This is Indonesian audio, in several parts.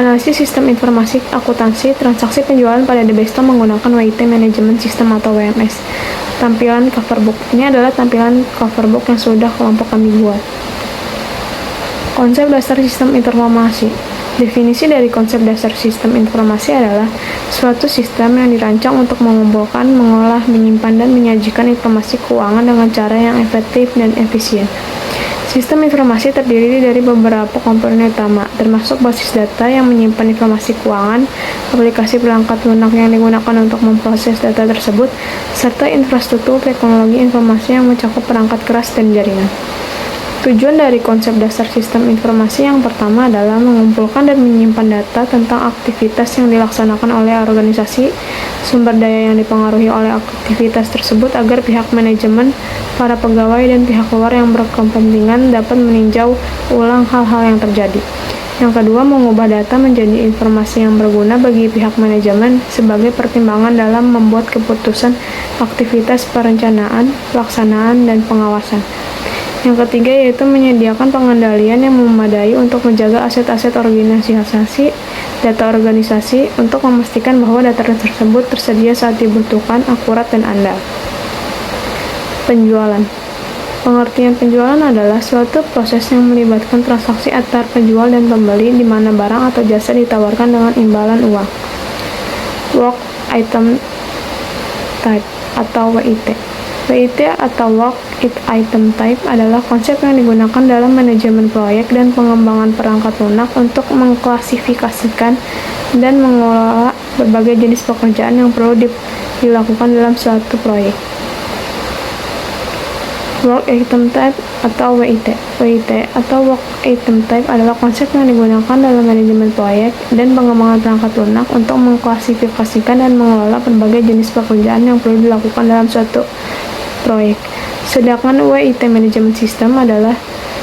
Analisis sistem informasi akuntansi transaksi penjualan pada Debesto menggunakan WIT Management System atau WMS. Tampilan cover book. Ini adalah tampilan cover book yang sudah kelompok kami buat. Konsep dasar sistem informasi. Definisi dari konsep dasar sistem informasi adalah suatu sistem yang dirancang untuk mengumpulkan, mengolah, menyimpan, dan menyajikan informasi keuangan dengan cara yang efektif dan efisien. Sistem informasi terdiri dari beberapa komponen utama, termasuk basis data yang menyimpan informasi keuangan, aplikasi perangkat lunak yang digunakan untuk memproses data tersebut, serta infrastruktur teknologi informasi yang mencakup perangkat keras dan jaringan. Tujuan dari konsep dasar sistem informasi yang pertama adalah mengumpulkan dan menyimpan data tentang aktivitas yang dilaksanakan oleh organisasi, sumber daya yang dipengaruhi oleh aktivitas tersebut agar pihak manajemen, para pegawai, dan pihak luar yang berkepentingan dapat meninjau ulang hal-hal yang terjadi. Yang kedua, mengubah data menjadi informasi yang berguna bagi pihak manajemen sebagai pertimbangan dalam membuat keputusan aktivitas perencanaan, pelaksanaan, dan pengawasan. Yang ketiga yaitu menyediakan pengendalian yang memadai untuk menjaga aset-aset organisasi, data organisasi, untuk memastikan bahwa data tersebut tersedia saat dibutuhkan, akurat, dan andal. Penjualan. Pengertian penjualan adalah suatu proses yang melibatkan transaksi antar penjual dan pembeli di mana barang atau jasa ditawarkan dengan imbalan uang. Work Item Type atau WIT. WIT atau Work Item Type adalah konsep yang digunakan dalam manajemen proyek dan pengembangan perangkat lunak untuk mengklasifikasikan dan mengelola berbagai jenis pekerjaan yang perlu dilakukan dalam suatu proyek. Work Item Type atau WIT. WIT atau Work Item Type adalah konsep yang digunakan dalam manajemen proyek dan pengembangan perangkat lunak untuk mengklasifikasikan dan mengelola berbagai jenis pekerjaan yang perlu dilakukan dalam suatu proyek. Sedangkan WIT Management System adalah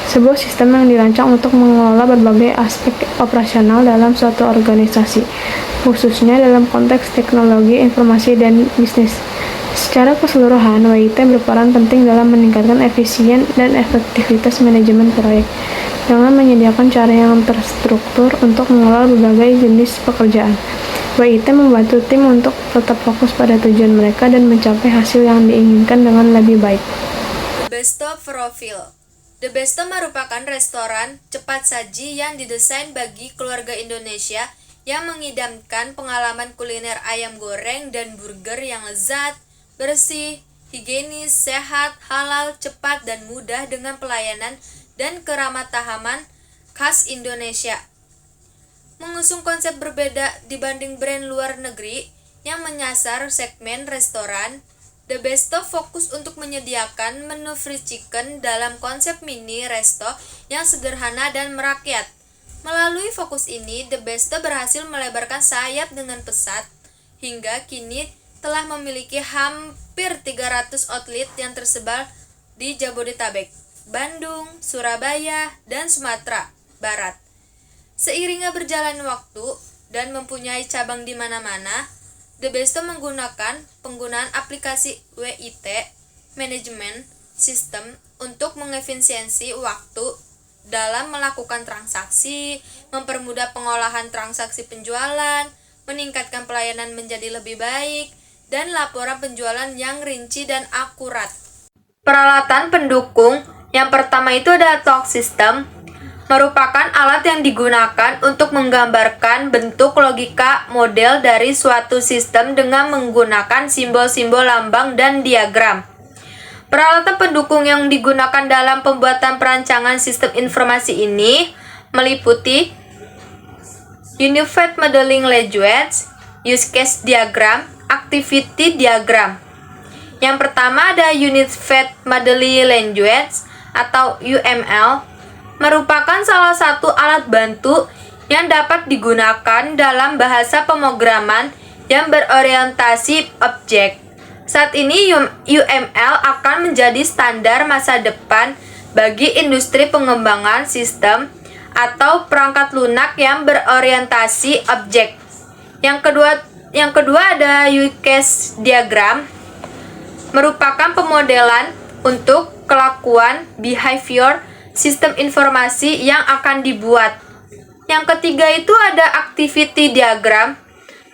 sebuah sistem yang dirancang untuk mengelola berbagai aspek operasional dalam suatu organisasi, khususnya dalam konteks teknologi, informasi, dan bisnis. Secara keseluruhan, WIT berperan penting dalam meningkatkan efisien dan efektivitas manajemen proyek dengan menyediakan cara yang terstruktur untuk mengelola berbagai jenis pekerjaan. WIT membantu tim untuk tetap fokus pada tujuan mereka dan mencapai hasil yang diinginkan dengan lebih baik. Debesto Profil. Debesto merupakan restoran cepat saji yang didesain bagi keluarga Indonesia yang mengidamkan pengalaman kuliner ayam goreng dan burger yang lezat, bersih, higienis, sehat, halal, cepat, dan mudah dengan pelayanan dan keramatahaman khas Indonesia. Mengusung konsep berbeda dibanding brand luar negeri yang menyasar segmen restoran, Debesto fokus untuk menyediakan menu free chicken dalam konsep mini resto yang sederhana dan merakyat. Melalui fokus ini, Debesto berhasil melebarkan sayap dengan pesat, hingga kini telah memiliki hampir 300 outlet yang tersebar di Jabodetabek, Bandung, Surabaya, dan Sumatera Barat. Seiringnya berjalan waktu dan mempunyai cabang di mana-mana, Debesto menggunakan penggunaan aplikasi WIT Management System untuk mengefisiensi waktu dalam melakukan transaksi, mempermudah pengolahan transaksi penjualan, meningkatkan pelayanan menjadi lebih baik, dan laporan penjualan yang rinci dan akurat. Peralatan pendukung yang pertama itu ada Talk System, merupakan alat yang digunakan untuk menggambarkan bentuk logika model dari suatu sistem dengan menggunakan simbol-simbol lambang dan diagram. Peralatan pendukung yang digunakan dalam pembuatan perancangan sistem informasi ini meliputi Unified Modeling Language, Use Case Diagram, Activity Diagram. Yang pertama ada Unified Modeling Language atau UML, merupakan salah satu alat bantu yang dapat digunakan dalam bahasa pemrograman yang berorientasi objek. Saat ini UML akan menjadi standar masa depan bagi industri pengembangan sistem atau perangkat lunak yang berorientasi objek. Yang kedua ada use case diagram, merupakan pemodelan untuk kelakuan behavior sistem informasi yang akan dibuat. Yang ketiga itu ada activity diagram,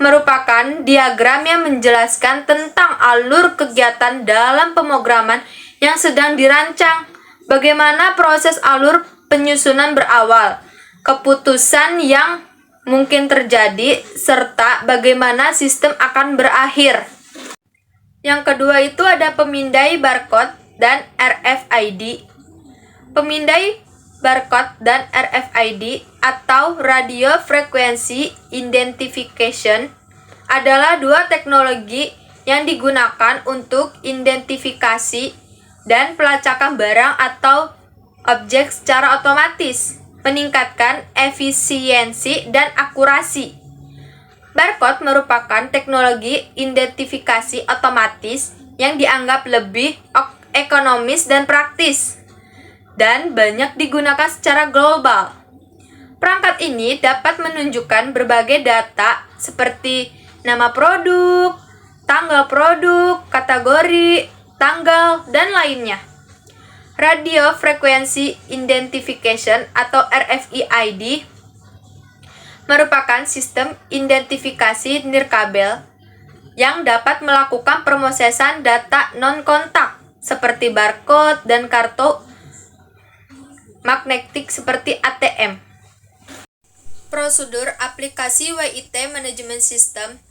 merupakan diagram yang menjelaskan tentang alur kegiatan dalam pemrograman yang sedang dirancang, bagaimana proses alur penyusunan berawal, keputusan yang mungkin terjadi, serta bagaimana sistem akan berakhir. Yang kedua itu ada pemindai barcode dan RFID. Pemindai barcode dan RFID atau Radio Frequency Identification adalah dua teknologi yang digunakan untuk identifikasi dan pelacakan barang atau objek secara otomatis, meningkatkan efisiensi dan akurasi. Barcode merupakan teknologi identifikasi otomatis yang dianggap lebih ekonomis dan praktis, dan banyak digunakan secara global. Perangkat ini dapat menunjukkan berbagai data seperti nama produk, tanggal produk, kategori, tanggal, dan lainnya. Radio Frequency Identification atau RFID merupakan sistem identifikasi nirkabel yang dapat melakukan pemrosesan data non-kontak seperti barcode dan kartu magnetik seperti ATM. Prosedur aplikasi WIT Management System.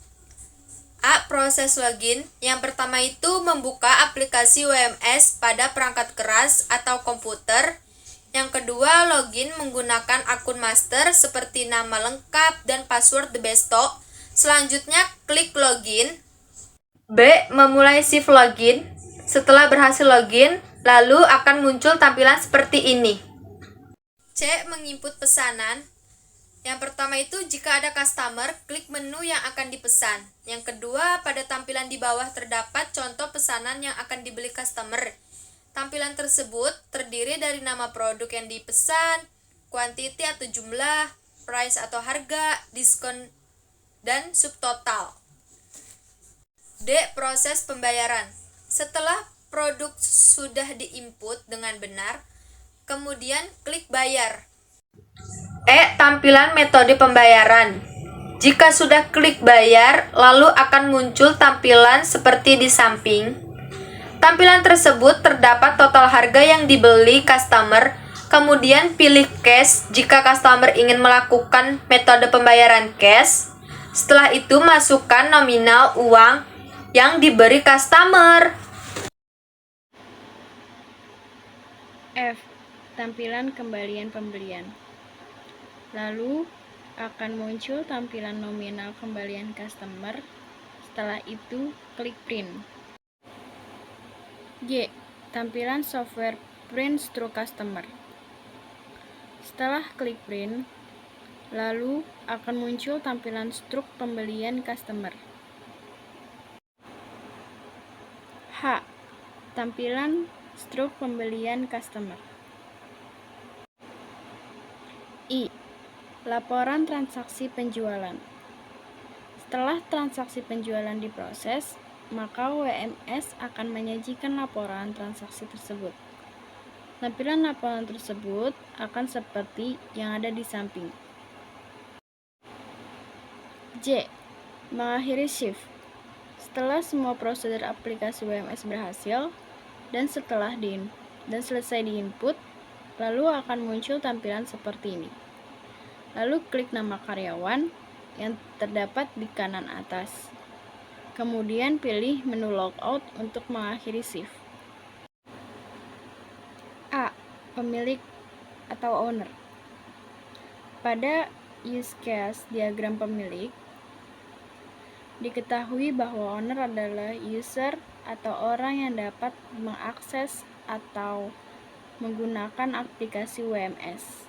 A. Proses login. Yang pertama itu membuka aplikasi WMS pada perangkat keras atau komputer. Yang kedua, login menggunakan akun master seperti nama lengkap dan password The Besto. Selanjutnya, klik login. B. Memulai shift login. Setelah berhasil login, lalu akan muncul tampilan seperti ini. C. Menginput pesanan. Yang pertama itu jika ada customer, klik menu yang akan dipesan. Yang kedua, pada tampilan di bawah terdapat contoh pesanan yang akan dibeli customer. Tampilan tersebut terdiri dari nama produk yang dipesan, kuantiti atau jumlah, price atau harga, diskon, dan subtotal. D. Proses pembayaran. Setelah produk sudah diinput dengan benar, kemudian klik bayar. E. Tampilan metode pembayaran. Jika sudah klik bayar, lalu akan muncul tampilan seperti di samping. Tampilan tersebut terdapat total harga yang dibeli customer, kemudian pilih cash jika customer ingin melakukan metode pembayaran cash. Setelah itu masukkan nominal uang yang diberi customer. F. Tampilan kembalian pembelian. Lalu akan muncul tampilan nominal kembalian customer. Setelah itu klik print. G. Tampilan software print through customer. Setelah klik print, lalu akan muncul tampilan struk pembelian customer. H. Tampilan struk pembelian customer. I. Laporan transaksi penjualan. Setelah transaksi penjualan diproses, maka WMS akan menyajikan laporan transaksi tersebut. Tampilan laporan tersebut akan seperti yang ada di samping. J. Mengakhiri shift. Setelah semua prosedur aplikasi WMS berhasil dan selesai diinput, lalu akan muncul tampilan seperti ini. Lalu klik nama karyawan yang terdapat di kanan atas. Kemudian pilih menu logout untuk mengakhiri shift. A. Pemilik atau owner. Pada use case diagram pemilik, diketahui bahwa owner adalah user atau orang yang dapat mengakses atau menggunakan aplikasi WMS.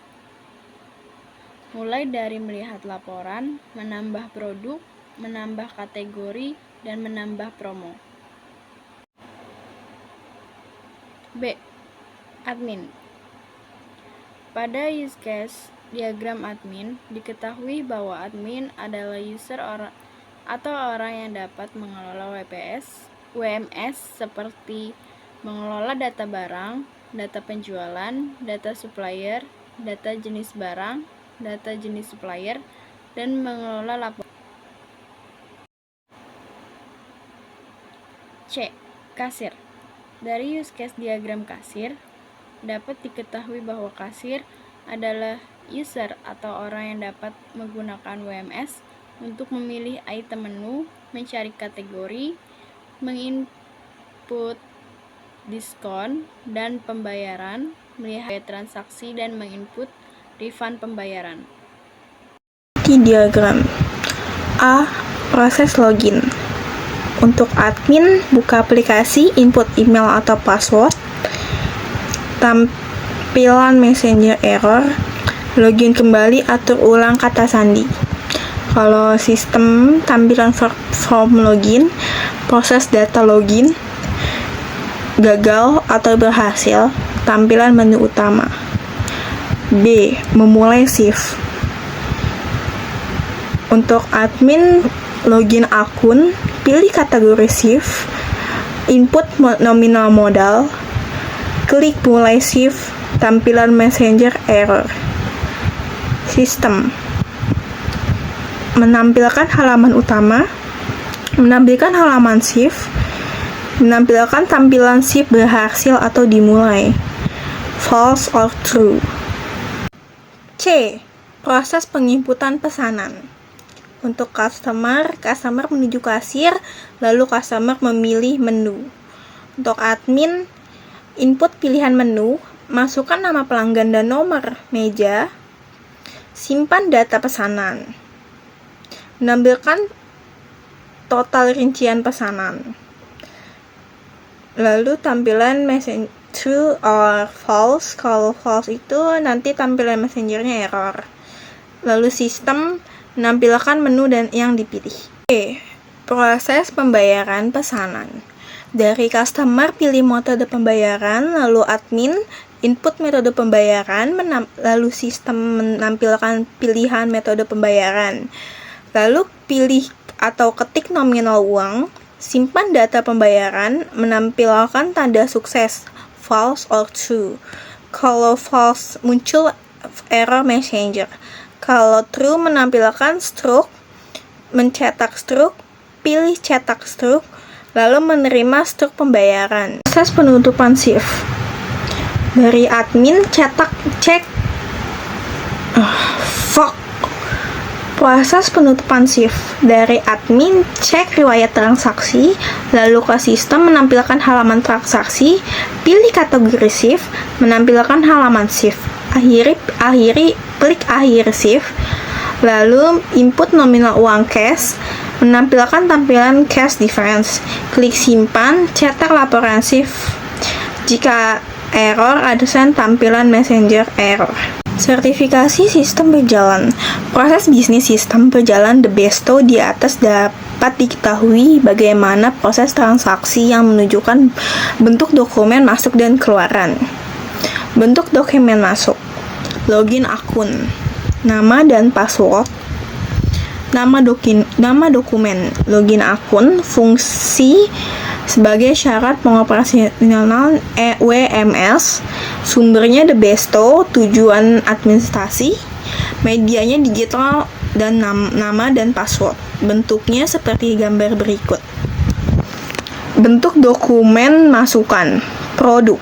Mulai dari melihat laporan, menambah produk, menambah kategori, dan menambah promo. B. Admin. Pada use case diagram admin, diketahui bahwa admin adalah user atau orang yang dapat mengelola WMS seperti mengelola data barang, data penjualan, data supplier, data jenis barang, data jenis supplier, dan mengelola laporan. C. Kasir. Dari use case diagram kasir, dapat diketahui bahwa kasir adalah user atau orang yang dapat menggunakan WMS untuk memilih item menu, mencari kategori, menginput diskon dan pembayaran, melihat transaksi, dan menginput refund pembayaran. Di diagram A. Proses login. Untuk admin, buka aplikasi, input email atau password, tampilan messenger error, login kembali, atur ulang kata sandi. Kalau sistem, tampilan form login, proses data login, gagal atau berhasil, tampilan menu utama. B. Memulai shift. Untuk admin, login akun, pilih kategori shift, input nominal modal, klik mulai shift, tampilan messenger error. Sistem menampilkan halaman utama, menampilkan halaman shift, menampilkan tampilan shift berhasil atau dimulai, false or true. C. Proses penginputan pesanan. Untuk customer menuju kasir, lalu customer memilih menu. Untuk admin, input pilihan menu, masukkan nama pelanggan dan nomor meja, simpan data pesanan, menampilkan total rincian pesanan. Lalu tampilan message true or false. Kalau false itu nanti tampilan messengernya error. Lalu sistem menampilkan menu dan yang dipilih. E. Proses pembayaran pesanan. Dari customer, pilih metode pembayaran, lalu admin input metode pembayaran, lalu sistem menampilkan pilihan metode pembayaran. Lalu pilih atau ketik nominal uang, simpan data pembayaran, menampilkan tanda sukses, false or true. Kalau false, muncul error messenger. Kalau true, menampilkan stroke, mencetak stroke, pilih cetak stroke, lalu menerima stroke pembayaran. Proses penutupan shift. Dari admin, Proses penutupan shift. Dari admin, cek riwayat transaksi, lalu ke sistem menampilkan halaman transaksi, pilih kategori shift, menampilkan halaman shift. Klik akhir shift, lalu input nominal uang cash, menampilkan tampilan cash difference. Klik simpan, cetak laporan shift. Jika error, ada tampilan messenger error. Sertifikasi sistem berjalan. Proses bisnis sistem berjalan the besto. Di atas dapat diketahui bagaimana proses transaksi yang menunjukkan bentuk dokumen masuk dan keluaran. Bentuk dokumen masuk: login akun, nama dan password, nama dokumen, login akun, fungsi sebagai syarat pengoperasional WMS, sumbernya the besto, tujuan administrasi, medianya digital, dan nama dan password. Bentuknya seperti gambar berikut. Bentuk dokumen masukan: produk,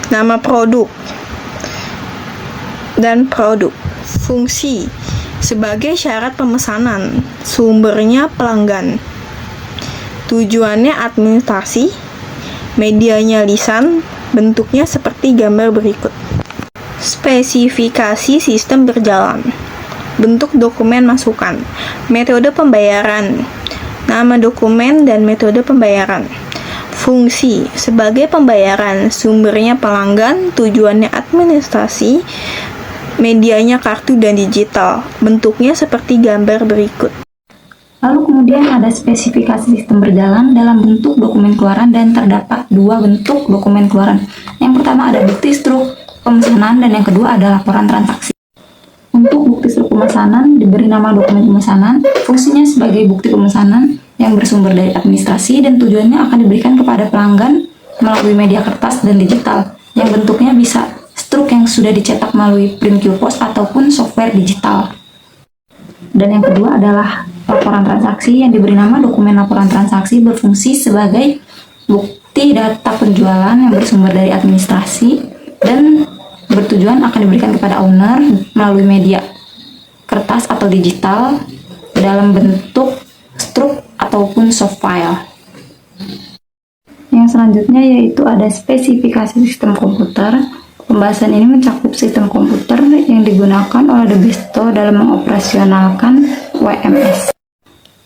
nama produk dan produk. Fungsi sebagai syarat pemesanan, sumbernya pelanggan, tujuannya administrasi, medianya lisan, bentuknya seperti gambar berikut. Spesifikasi sistem berjalan. Bentuk dokumen masukan, metode pembayaran, nama dokumen dan metode pembayaran. Fungsi sebagai pembayaran, sumbernya pelanggan, tujuannya administrasi, medianya kartu dan digital, bentuknya seperti gambar berikut. Lalu kemudian ada spesifikasi sistem berjalan dalam bentuk dokumen keluaran, dan terdapat dua bentuk dokumen keluaran. Yang pertama ada bukti struk pemesanan, dan yang kedua ada laporan transaksi. Untuk bukti struk pemesanan diberi nama dokumen pemesanan, fungsinya sebagai bukti pemesanan yang bersumber dari administrasi, dan tujuannya akan diberikan kepada pelanggan melalui media kertas dan digital yang bentuknya bisa struk struk yang sudah dicetak melalui print QPOS ataupun software digital. Dan yang kedua adalah laporan transaksi yang diberi nama dokumen laporan transaksi berfungsi sebagai bukti data penjualan yang bersumber dari administrasi dan bertujuan akan diberikan kepada owner melalui media kertas atau digital dalam bentuk struk ataupun soft file. Yang selanjutnya yaitu ada spesifikasi sistem komputer. Pembahasan ini mencakup sistem komputer yang digunakan oleh Debesto dalam mengoperasionalkan WMS.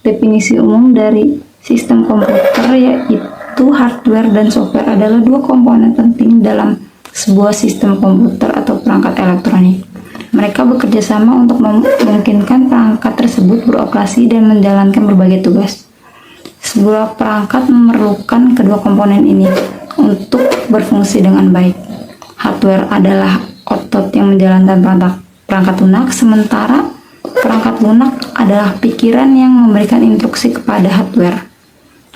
Definisi umum dari sistem komputer yaitu hardware dan software adalah dua komponen penting dalam sebuah sistem komputer atau perangkat elektronik. Mereka bekerja sama untuk memungkinkan perangkat tersebut beroperasi dan menjalankan berbagai tugas. Sebuah perangkat memerlukan kedua komponen ini untuk berfungsi dengan baik. Hardware adalah otot yang menjalankan perangkat lunak, sementara perangkat lunak adalah pikiran yang memberikan instruksi kepada hardware.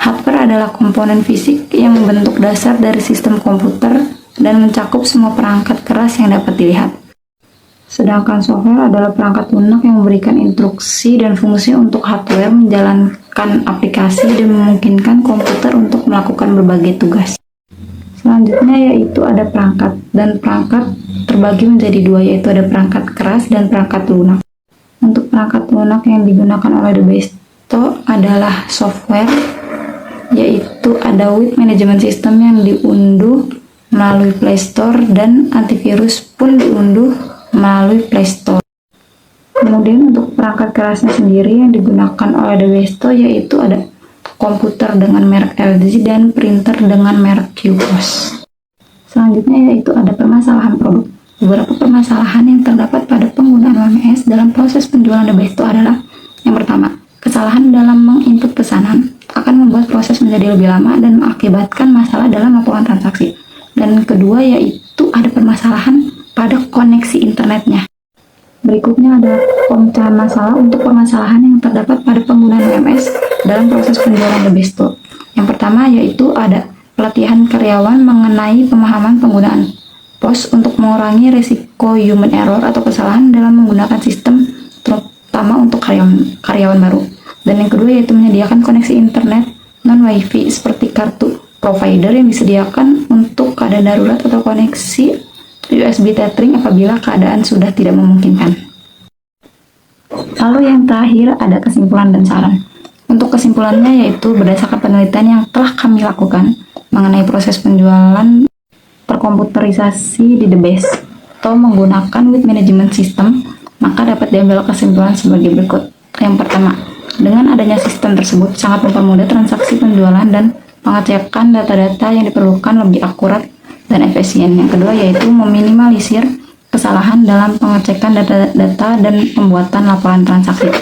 Hardware adalah komponen fisik yang membentuk dasar dari sistem komputer dan mencakup semua perangkat keras yang dapat dilihat. Sedangkan software adalah perangkat lunak yang memberikan instruksi dan fungsi untuk hardware menjalankan aplikasi dan memungkinkan komputer untuk melakukan berbagai tugas. Selanjutnya yaitu ada perangkat, dan perangkat terbagi menjadi dua, yaitu ada perangkat keras dan perangkat lunak. Untuk perangkat lunak yang digunakan oleh Debesto adalah software, yaitu ada with management system yang diunduh melalui Play Store dan antivirus pun diunduh melalui Play Store. Kemudian untuk perangkat kerasnya sendiri yang digunakan oleh Debesto yaitu ada komputer dengan merek LG dan printer dengan merek QPOS. Selanjutnya yaitu ada permasalahan produk. Beberapa permasalahan yang terdapat pada penggunaan WMS dalam proses penjualan Debesto adalah: yang pertama, kesalahan dalam menginput pesanan akan membuat proses menjadi lebih lama dan mengakibatkan masalah dalam laporan transaksi. Dan kedua yaitu ada permasalahan pada koneksi internetnya. Berikutnya ada pemecahan masalah untuk permasalahan yang terdapat pada penggunaan WMS dalam proses penjualan Debesto. Yang pertama yaitu ada pelatihan karyawan mengenai pemahaman penggunaan POS untuk mengurangi risiko human error atau kesalahan dalam menggunakan sistem, terutama untuk karyawan baru. Dan yang kedua yaitu menyediakan koneksi internet non-wifi seperti kartu provider yang disediakan untuk keadaan darurat atau koneksi USB tethering apabila keadaan sudah tidak memungkinkan. Lalu yang terakhir ada kesimpulan dan saran. Untuk kesimpulannya yaitu berdasarkan penelitian yang telah kami lakukan mengenai proses penjualan terkomputerisasi di Debesto menggunakan with management system, maka dapat diambil kesimpulan sebagai berikut. Yang pertama, dengan adanya sistem tersebut sangat mempermudah transaksi penjualan dan pengecekan data-data yang diperlukan lebih akurat dan efisien. Yang kedua yaitu meminimalisir kesalahan dalam pengecekan data-data dan pembuatan laporan transaksi.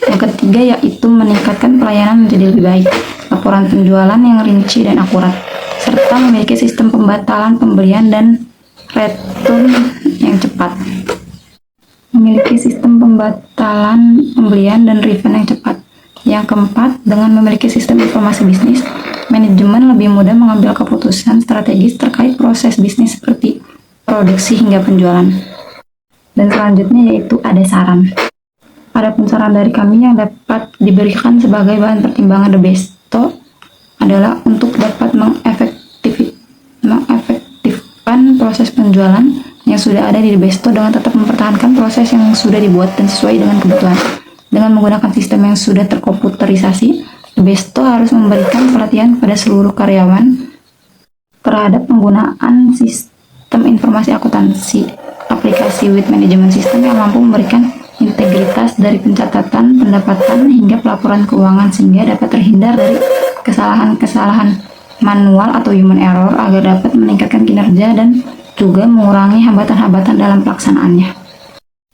Yang ketiga yaitu meningkatkan pelayanan menjadi lebih baik, laporan penjualan yang rinci dan akurat, serta memiliki sistem pembatalan pembelian dan return yang cepat. Memiliki sistem pembatalan pembelian dan refund yang cepat. Yang keempat, dengan memiliki sistem informasi bisnis, manajemen lebih mudah mengambil keputusan strategis terkait proses bisnis seperti produksi hingga penjualan. Dan selanjutnya yaitu ada saran. Adapun saran dari kami yang dapat diberikan sebagai bahan pertimbangan Debesto adalah untuk dapat mengefektifkan proses penjualan yang sudah ada di Debesto dengan tetap mempertahankan proses yang sudah dibuat dan sesuai dengan kebutuhan. Dengan menggunakan sistem yang sudah terkomputerisasi, Debesto harus memberikan pelatihan pada seluruh karyawan terhadap penggunaan sistem informasi akuntansi, aplikasi with management system yang mampu memberikan integritas dari pencatatan pendapatan hingga pelaporan keuangan sehingga dapat terhindar dari kesalahan-kesalahan manual atau human error agar dapat meningkatkan kinerja dan juga mengurangi hambatan-hambatan dalam pelaksanaannya.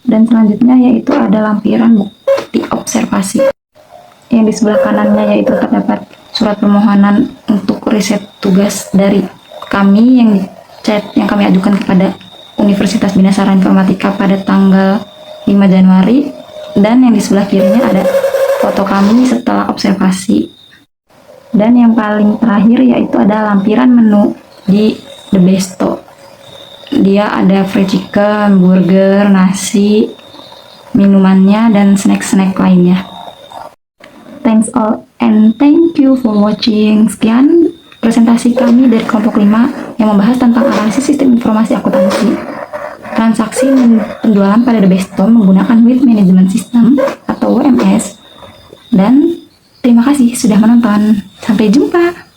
Dan selanjutnya yaitu ada lampiran bukti observasi. Yang di sebelah kanannya yaitu terdapat surat permohonan untuk riset tugas dari kami yang kami ajukan kepada Universitas Bina Sarana Informatika pada tanggal 5 Januari, dan yang di sebelah kirinya ada foto kami setelah observasi. Dan yang paling terakhir yaitu ada lampiran menu di Debesto. Dia ada fried chicken, burger, nasi, minumannya, dan snack-snack lainnya. Thanks all and thank you for watching. Sekian presentasi kami dari kelompok 5 yang membahas tentang analisis sistem informasi akuntansi, transaksi penjualan pada The Bestom menggunakan Wealth Management System atau WMS. Dan terima kasih sudah menonton. Sampai jumpa.